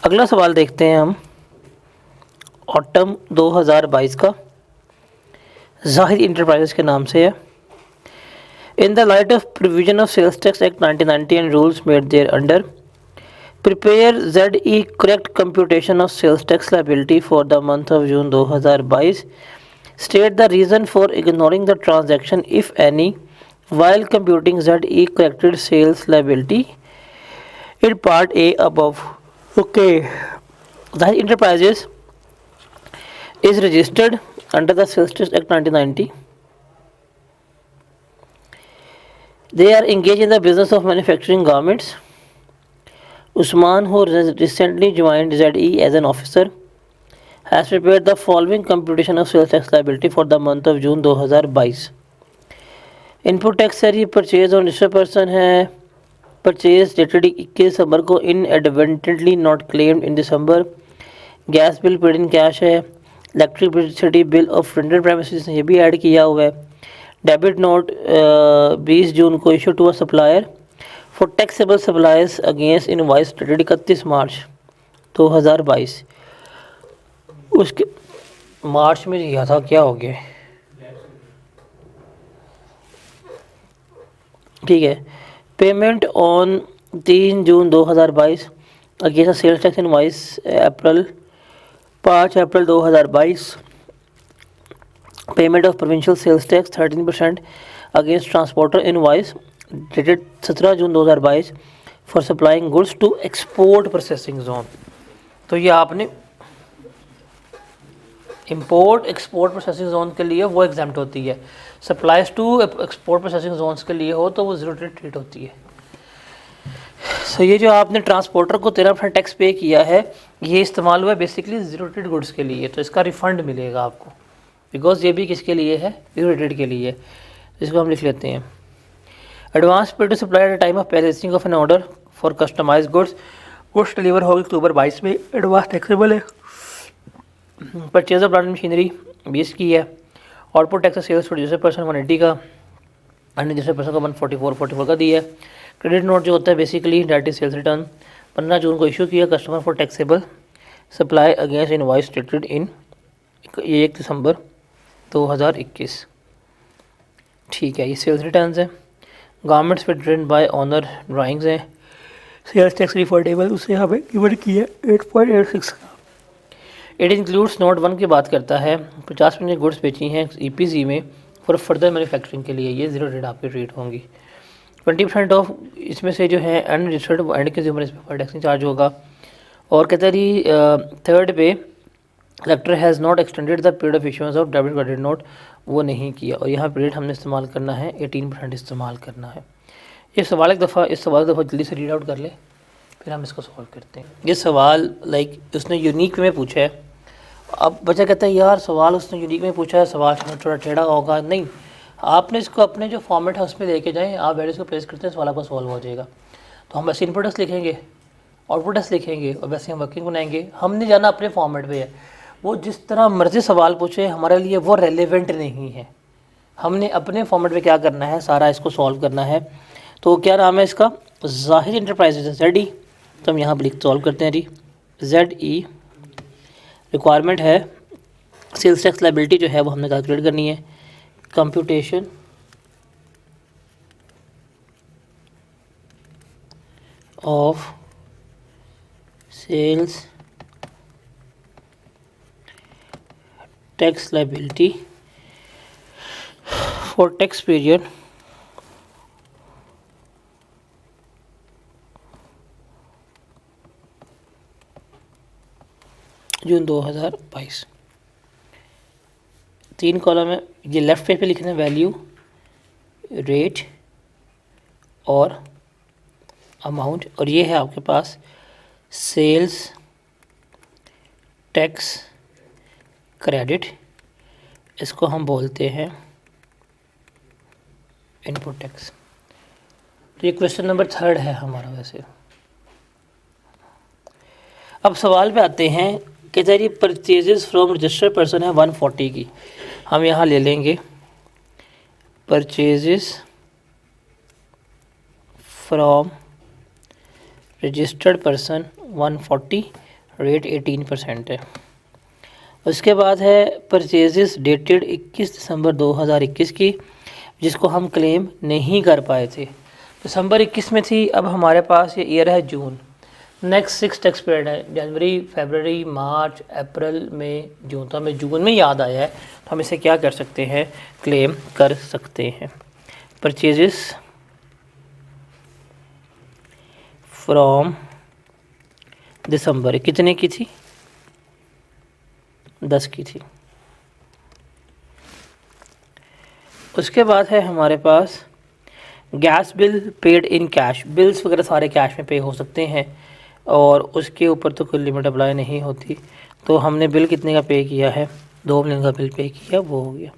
अगला सवाल देखते हैं हम ऑटम 2022 का, जाहिद इंटरप्राइजेस के नाम से है। In the light of provision of sales tax act 1990 and rules made thereunder, prepare ZE correct computation of sales tax liability for the month of June 2022. State the reason for ignoring the transaction, if any, while computing ZE corrected sales liability in part A above. Okay. Zahid Enterprises is registered under the Sales Tax Act 1990. They are engaged in the business of manufacturing garments. Usman, who recently joined ZE as an officer, has prepared the following computation of sales tax liability for the month of June 2022. Input tax है जी, purchase on registered person है, purchase dated 21 दिसंबर को, inadvertently not claimed in December, gas bill paid in cash है, electricity bill of rented premises ये भी add किया हुआ है, डेबिट नोट 20 जून को issue to a supplier for taxable suppliers against invoice dated 31 March 2022। उसके मार्च में दिया था, क्या हो गया, ठीक है। Payment on 3 June 2022 against sales tax invoice April 5 April 2022। Payment of provincial sales tax 13% against transporter invoice dated 17 June 2022 for supplying goods to export processing zone. तो ये आपने इंपोर्ट एक्सपोर्ट प्रोसेसिंग जोन के लिए वो एग्जाम्प्ट होती है, supplies to export processing zones के लिए हो तो वो जीरो ट्रीट होती है। सो ये जो आपने ट्रांसपोर्टर को 13% टैक्स पे किया है, ये इस्तेमाल हुआ है बेसिकली जीरो ट्रीट गुड्स के लिए, तो इसका रिफंड मिलेगा आपको, बिकॉज ये भी किसके लिए है, जीरो ट्रीट के लिए। इसको हम लिख लेते हैं, advance pay to supply at time of placing of an order for customise goods, goods deliver होगी अक्टूबर 22 में, एडवांस टैक्सेबल है। परचेज ऑफ प्लांट मशीनरी 20 की है, output tax sales producer person 180 का, अन्य दूसरे पर्सन को 144 का दिया है। क्रेडिट नोट जो होता है basically date is sales return 15 जून को इशू किया customer for taxable supply against invoice dated in 1 December 2021। ठीक है, ये सेल्स रिटर्न है। गारमेंट्स पे रिटर्न बाय ऑनर ड्राइंग्स हैं, सेल्स टैक्स रिफंडेबल उससे हमें गिवन किया 8.86 का। इट इंक्लूड्स नोट 1 की बात करता है, 50% गुड्स बेची हैं EPZ में फॉर फर्दर मैन्युफैक्चरिंग के लिए, ये जीरो रेट आपकी रेट होंगी। 20% ऑफ इसमें से जो है अनरजिस्टर्ड एंड कंज्यूमर इस पर टैक्स चार्ज होगा। और कहते हैं थर्ड पे collector has not extended the period of issuance of debit credit note, वो नहीं किया, और यहाँ पीरियड हमने इस्तेमाल करना है 18% इस्तेमाल करना है। ये सवाल एक दफ़ा जल्दी से रीड आउट कर ले, फिर हम इसको सॉल्व करते हैं। ये सवाल उसने यूनिक में पूछा है। अब बच्चा कहता है यार सवाल उसने यूनिक में पूछा है, सवाल थोड़ा टेढ़ा होगा, नहीं, आपने इसको अपने जो फॉर्मेट है उसमें लेके जाएं, आप वैल्यूज़ को प्लेस करते हैं सवाल आपका सॉल्व हो जाएगा। तो हम वैसे इनपुट टेक्स्ट लिखेंगे, आउटपुट टेक्स्ट लिखेंगे और वैसे हम वर्किंग बनाएंगे। हमने जाना अपने फॉर्मेट पे है, वो जिस तरह मर्जी सवाल पूछे हमारे लिए वो रेलेवेंट नहीं है, हमने अपने फॉर्मेट पे क्या करना है, सारा इसको सॉल्व करना है। तो क्या नाम है इसका, जाहिद इंटरप्राइजेज ZE, तो हम यहाँ पर लिख सॉल्व करते हैं जी। ZE रिक्वायरमेंट है सेल्स टैक्स लायबिलिटी जो है वो हमने कैलकुलेट करनी है, computation of sales tax liability for tax period June 2022। 3 column है, ये लेफ्ट पेज पे लिखना है वैल्यू, रेट और अमाउंट, और ये है आपके पास सेल्स टैक्स क्रेडिट, इसको हम बोलते हैं इनपुट टैक्स। तो ये क्वेश्चन नंबर 3 है हमारा। वैसे अब सवाल पे आते हैं कि जी परचेजेस फ्रॉम रजिस्टर्ड पर्सन है 140 की, हम यहाँ ले लेंगे purchases from registered person 140 rate 18% है। उसके बाद है परचेजेस डेटेड 21 दिसंबर 2021 की, जिसको हम क्लेम नहीं कर पाए थे। दिसंबर 21 में थी, अब हमारे पास ये ईयर है जून। नेक्स्ट 6 टैक्स पीरियड है, जनवरी, फरवरी, मार्च, अप्रैल, मई, जून। तो हमें जून में याद आया है, तो हम इसे क्या कर सकते हैं, क्लेम कर सकते हैं। परचेजेस फ्रॉम दिसंबर कितने की थी, 10 की थी। उसके बाद है हमारे पास gas bill paid in cash. Bills वगैरह सारे कैश में पे हो सकते हैं और उसके ऊपर तो कोई लिमिट अप्लाई नहीं होती। तो हमने बिल कितने का पे किया है, 2 मिलियन का बिल पे किया, वो हो गया।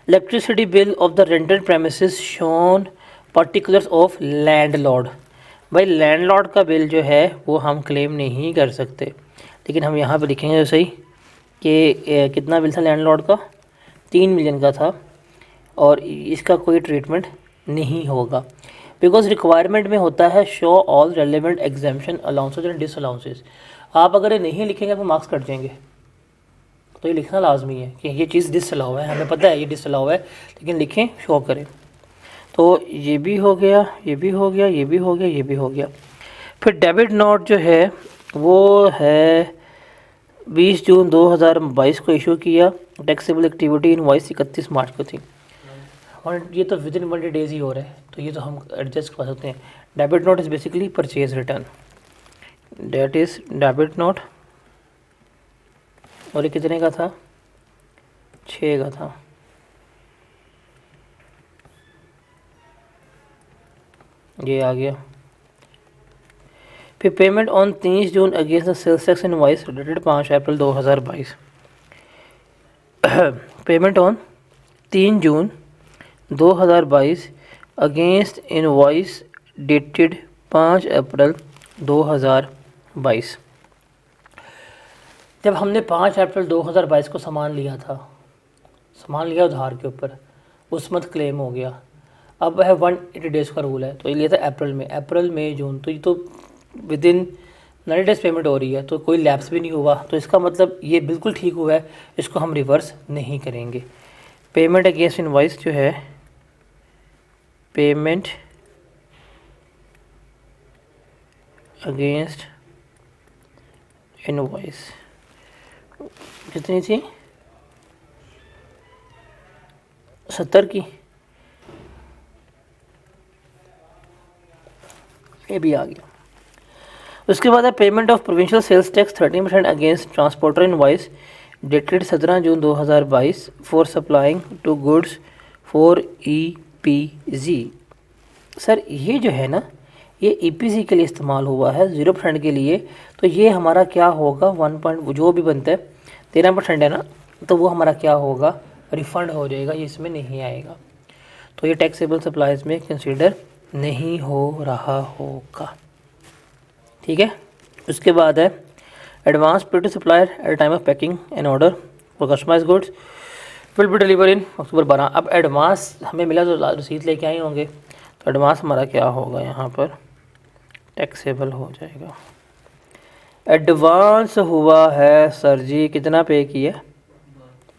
Electricity bill of the rented premises shown particulars of landlord. भाई लैंडलॉर्ड का बिल जो है वो हम क्लेम नहीं कर सकते, लेकिन हम यहाँ पे लिखेंगे तो सही कि कितना बिल था लैंडलॉर्ड का, 3 मिलियन का था, और इसका कोई ट्रीटमेंट नहीं होगा। बिकॉज रिक्वायरमेंट में होता है show all relevant exemption allowances and disallowances. आप अगर ये नहीं लिखेंगे तो मार्क्स कट जाएंगे, तो ये लिखना लाजमी है कि ये चीज़ डिसअलाउ है, हमें पता है ये डिसअलाउ है, लेकिन लिखें, शो करें। तो ये भी हो गया, ये भी हो गया, ये भी हो गया, ये भी हो गया। फिर डेबिट नोट जो है वो है 20 जून 2022 को इशू किया। टैक्सेबल एक्टिविटी इनवॉइस 31 मार्च को थी। और ये तो विद इन 1 डेज ही हो रहा है, तो ये तो हम एडजस्ट कर सकते हैं। Debit note is basically purchase return, that is debit note. और ये कितने का था, 6 का था। ये आ गया। फिर payment on 30 June against the sales tax invoice dated 5 April 2022। Payment on 3 June 2022 against invoice dated 5 April 2022। जब हमने 5 अप्रैल 2022 को सामान लिया था, सामान लिया उधार के ऊपर, उस मत क्लेम हो गया। अब है 180 डेज़ का रूल है, तो ये लिया था अप्रैल में, अप्रैल मई जून, तो ये तो विद इन 90 डेज़ पेमेंट हो रही है, तो कोई लैप्स भी नहीं हुआ। तो इसका मतलब ये बिल्कुल ठीक हुआ है, इसको हम रिवर्स नहीं करेंगे। पेमेंट अगेंस्ट इनवॉइस जो है, पेमेंट अगेंस्ट इनवॉइस कितनी थी, 70 की, ये भी आ गया। उसके बाद है payment of provincial sales tax 13% against transporter invoice dated 17 June 2022 for supplying to goods for EPZ। Sir ये जो है ना, ये EPZ के लिए इस्तेमाल हुआ है, 0% के लिए। तो ये हमारा क्या होगा, 1 जो भी बनता है 13% है ना, तो वो हमारा क्या होगा, रिफ़ंड हो जाएगा, ये इसमें नहीं आएगा। तो ये टैक्सेबल सप्लाईज में कंसीडर नहीं हो रहा होगा, ठीक है। उसके बाद है advance pay to supplier at time of packing an order for customise goods will be deliver in October 12। अब एडवांस हमें मिला तो रसीद लेके आए होंगे, तो एडवांस हमारा क्या होगा, यहाँ पर टैक्सेबल हो जाएगा। एडवांस हुआ है सर जी, कितना पे किया,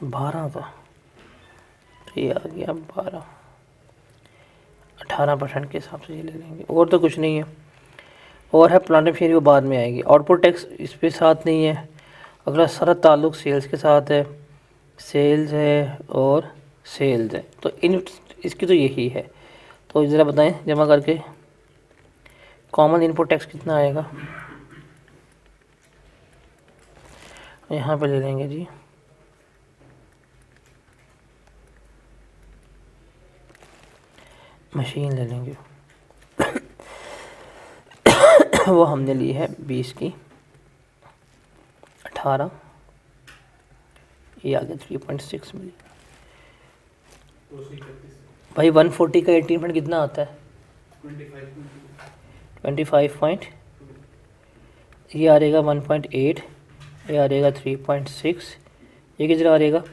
12 का, तो ये आ गया 12, 18% के हिसाब से ये ले लेंगे, और तो कुछ नहीं है। और है प्लांट मशीनरी, वो बाद में आएगी। आउटपुट टैक्स इस पे साथ नहीं है। अगला सारा ताल्लुक सेल्स के साथ है, सेल्स है और सेल्स है, तो इन इसकी तो यही है। तो ज़रा बताएं जमा करके, कॉमन इनपुट टैक्स कितना आएगा, यहाँ पे ले लेंगे जी, मशीन ले लेंगे वो हमने ली है 20 की, 18, ये आ गया 3.6 मिली। भाई 140 का 18% कितना आता है, 25 ये आ रहेगा 1.8, ये आ रहेगा 3.6, ये कितना आ रहेगा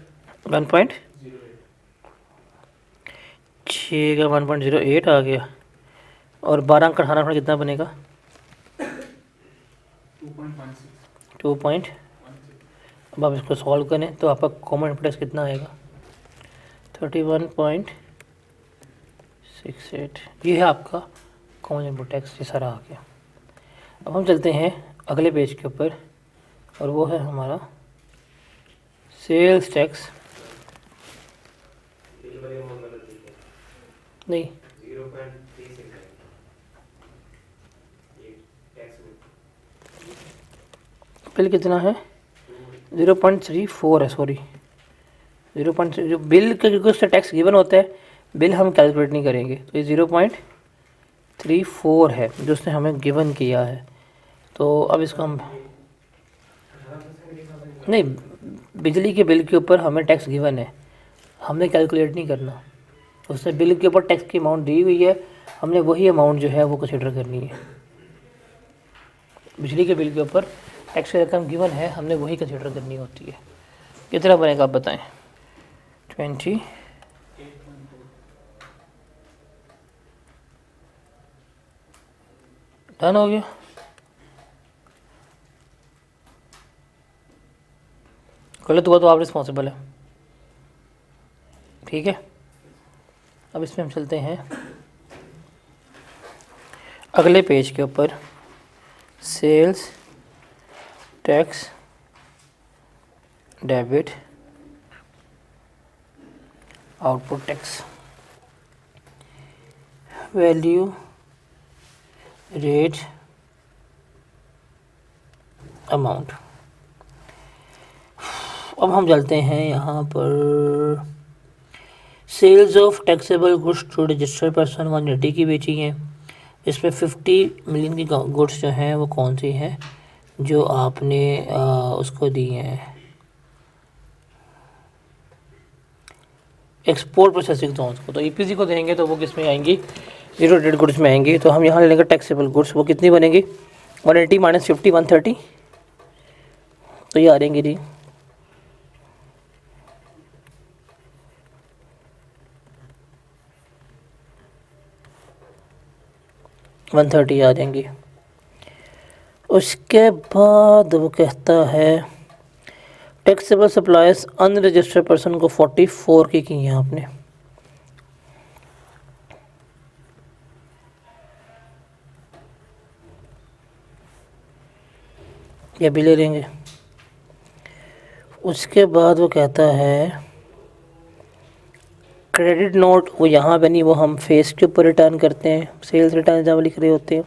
1.6 का 1.08 आ गया, और 12 का 18% कितना बनेगा, 2 पॉइंट। अब आप इसको सॉल्व करें तो आपका कॉमन इनपुट टैक्स कितना आएगा, 31.68। ये है आपका कॉमन इनपुट टैक्स, ये सारा आ गया। अब हम चलते हैं अगले पेज के ऊपर और वो है हमारा सेल्स टैक्स। नहीं, बिल कितना है, 0.34 है, सॉरी 0.3। जो बिल का क्योंकि उससे टैक्स गिवन होता है, बिल हम कैलकुलेट नहीं करेंगे, तो ये 0.34 है जो उसने हमें गिवन किया है। तो अब इसको हम नहीं, बिजली के बिल के ऊपर हमें टैक्स गिवन है, हमने कैलकुलेट नहीं करना। उसने बिल के ऊपर टैक्स की अमाउंट दी हुई है, हमने वही अमाउंट जो है वो कंसिडर करनी है। बिजली के बिल के ऊपर टैक्स की रकम गिवन है, हमने वही कंसिडर करनी होती है। कितना बनेगा आप बताएं, 20। डन हो गया। गलत हुआ तो आप रिस्पॉन्सिबल है, ठीक है। अब इसमें हम चलते हैं अगले पेज के ऊपर, sales tax debit output tax, value rate amount. अब हम चलते हैं यहाँ पर sales of taxable goods to registered person 180 की बेची हैं। इसमें 50 मिलियन की गुड्स जो हैं वो कौन सी हैं जो आपने उसको दी हैं, एक्सपोर्ट प्रोसेसिंग जोन्स को। तो ईपीसी को देंगे तो वो किस में आएंगी, जीरो रेट गुड्स में आएंगी। तो हम यहाँ ले लेंगे टैक्सेबल गुड्स, वो कितनी बनेगी, 180 माइनस 50 130, तो ये आ जाएंगी जी 130 आ जाएंगी। उसके बाद वो कहता है टैक्सेबल सप्लायर्स अनरजिस्टर्ड पर्सन को 44 की हैं आपने। ये भी ले लेंगे। उसके बाद वो कहता है क्रेडिट नोट, वो यहाँ पे नहीं, वो हम फेस के ऊपर रिटर्न करते हैं, सेल्स रिटर्न जब लिख रहे होते हैं,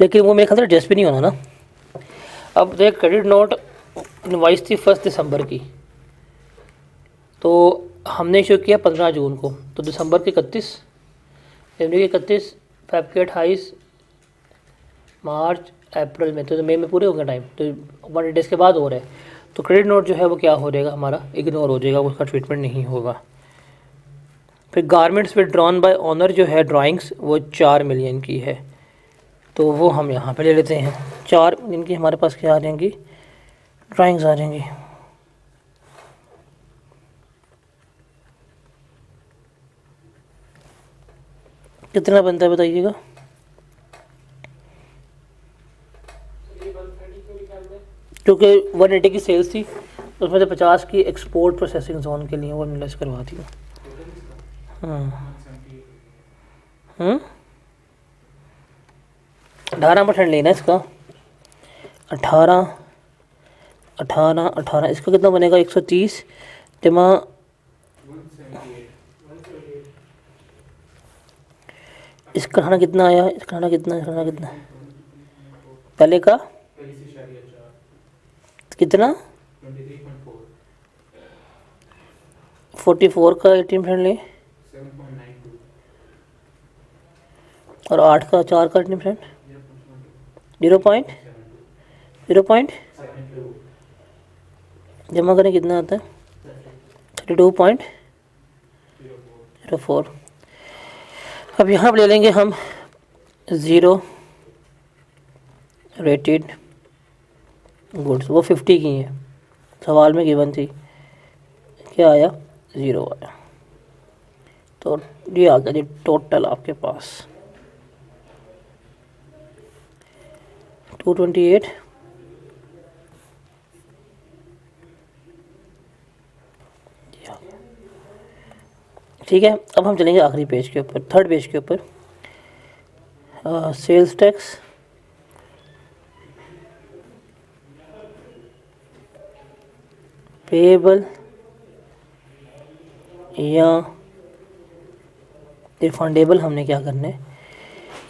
लेकिन वो मेरे ख्याल से एडजस्ट भी नहीं होना ना। अब देख, क्रेडिट नोट इनवाइस थी 1 दिसंबर की, तो हमने इशू किया 15 जून को, तो दिसंबर के 31, जनवरी के 31, फेब के 28, मार्च अप्रैल में, तो मई में पूरे हो गए टाइम, तो 1 डेज़ के बाद हो रहा है। तो क्रेडिट नोट जो है वो क्या हो जाएगा, हमारा इग्नोर हो जाएगा, उसका ट्रीटमेंट नहीं होगा। फिर गारमेंट्स विड्रॉन बाय ऑनर जो है ड्राइंग्स, वो 4 मिलियन की है, तो वो हम यहाँ पे ले लेते हैं। 4 मिलियन की हमारे पास क्या आ जाएंगी, ड्राइंग्स आ जाएंगी। कितना बनता है बताइएगा, क्योंकि 180 की सेल्स थी, उसमें से 50 की एक्सपोर्ट प्रोसेसिंग जोन के लिए वो इन्वेस्ट करवा दी। 18% लेना इसका, 18 इसका कितना बनेगा, 130 जमा, इसका खाना कितना आया, इसका खाना कितना पहले का कितना, 44 का 18% ले, और 8 का 4 का 18%, 0.0 जमा करें कितना आता है, 32.04। अब यहाँ पर ले लेंगे हम ज़ीरो रेटेड गुड्स, वो 50 की हैं, सवाल में गिवन थी, क्या आया, 0 आया। तो ये आ गया जी टोटल आपके पास 228 ठीक है, अब हम चलेंगे आखिरी पेज के ऊपर, थर्ड पेज के ऊपर। सेल्स टैक्स, पेएबल या रिफंडेबल हमने क्या करना है,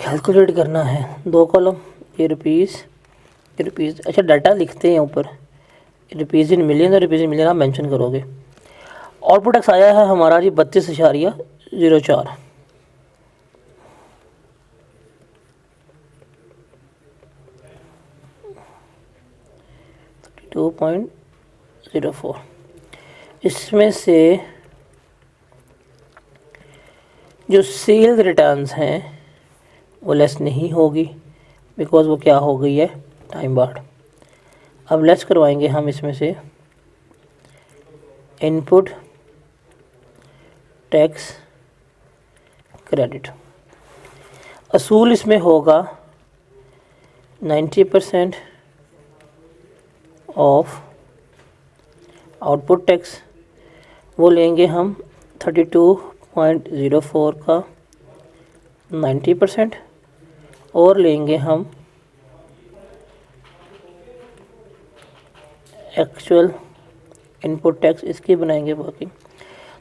कैलकुलेट करना है। 2 कॉलम, ये रुपीज़, ये रुपीज़। अच्छा, डाटा लिखते हैं ऊपर, रुपीज़ इन मिलियन और रुपीज़ इन मिलियन आप मेंशन करोगे। आउटपुट टैक्स आया है हमारा जी 32.04। 2.04। इसमें से जो सेल्स रिटर्न्स हैं वो लेस नहीं होगी, बिकॉज वो क्या हो गई है, टाइम बार्ड। अब लेस करवाएंगे हम इसमें से इनपुट टैक्स क्रेडिट। असूल इसमें होगा 90% ऑफ आउटपुट टैक्स, वो लेंगे हम 32.04 का 90%, और लेंगे हम एक्चुअल इनपुट टैक्स, इसकी बनाएंगे वर्किंग।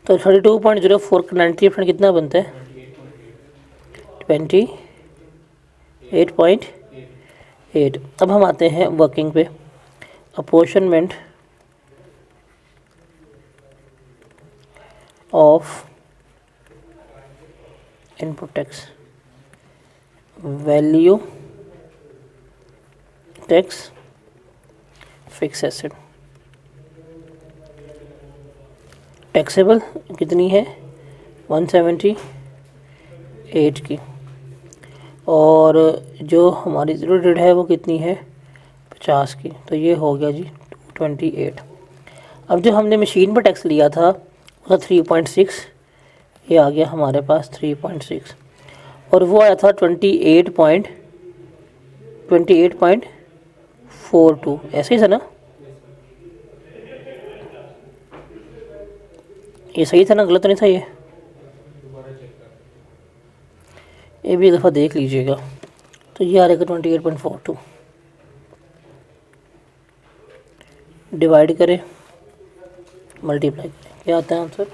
तो 32.04 का 90% कितना बनता है, 28.8। अब हम आते हैं वर्किंग पे। Apportionment of input tax, value tax fix asset, taxable कितनी है 178 की, और जो हमारी ज़ीरो डेट है वो कितनी है 50 की। तो ये हो गया जी 228। अब जो हमने मशीन पर टैक्स लिया था वो था 3.6, ये आ गया हमारे पास 3.6, और वो आया था 28.42, ऐसे ही था ना, ये सही था ना, गलत नहीं था ये भी एक दफ़ा देख लीजिएगा। तो ये आ रहेगा 28.42, डिवाइड करें, मल्टीप्लाई करें, क्या आता है आंसर,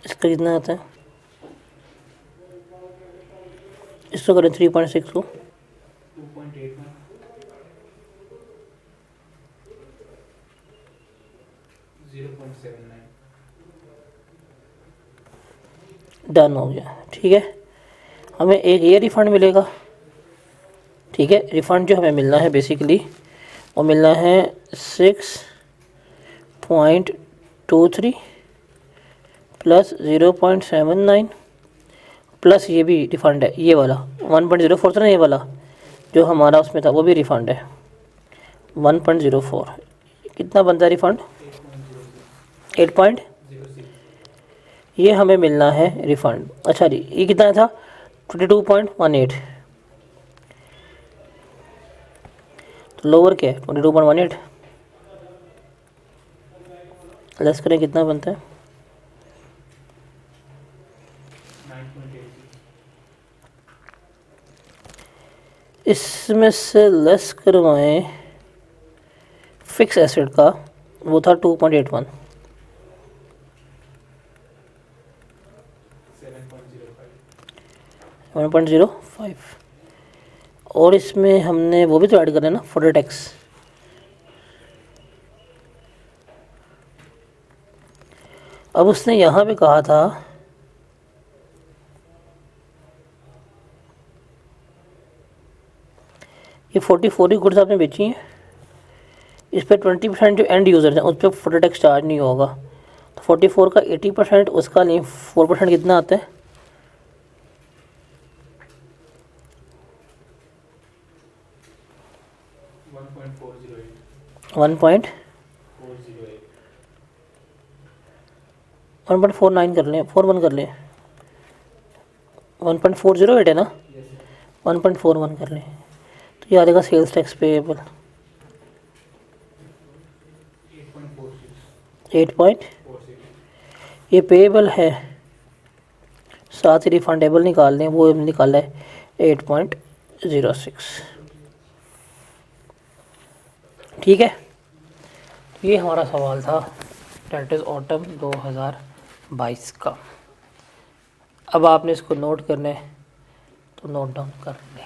इसका कितना आता है, इसको करें 3.6 को 0.79 डन हो गया। ठीक है, हमें एक ये रिफ़ंड मिलेगा। ठीक है, रिफ़ंड जो हमें मिलना है बेसिकली वो मिलना है 6.23 प्लस 0.79 प्लस ये भी रिफ़ंड है, ये वाला 1.04 था ना, ये वाला जो हमारा उसमें था वो भी रिफ़ंड है 1.04। कितना बनता है रिफ़ंड 8. ये हमें मिलना है रिफ़ंड। अच्छा जी, ये कितना था 22.18, तो लोअर क्या है 22.18, लेस करें कितना बनता है 9.8। इसमें से लेस करवाएं फिक्स एसेट का, वो था 2.81, 1.05, और इसमें हमने वो भी तो ऐड करना है ना फॉर टैक्स। अब उसने यहाँ पे कहा था ये 44 की गुड्स आपने बेची हैं, इस पर 20% जो एंड यूज़र हैं उस पर फॉर टैक्स चार्ज नहीं होगा, तो 44 का 80% उसका नहीं, 4% कितना आता है 1.408 1.49 कर लें, 41 कर लें, 1.408 है ना, 1.41 कर लें, तो ये आ जाएगा सेल्स टैक्स पेएबल 8 ये पेएबल है, साथ ही रिफंडेबल निकाल दें, वो निकाला है 8.06। ठीक है, ये हमारा सवाल था, डेट इज़ ऑटम 2022 का। अब आपने इसको नोट करना है तो नोट डाउन कर लें।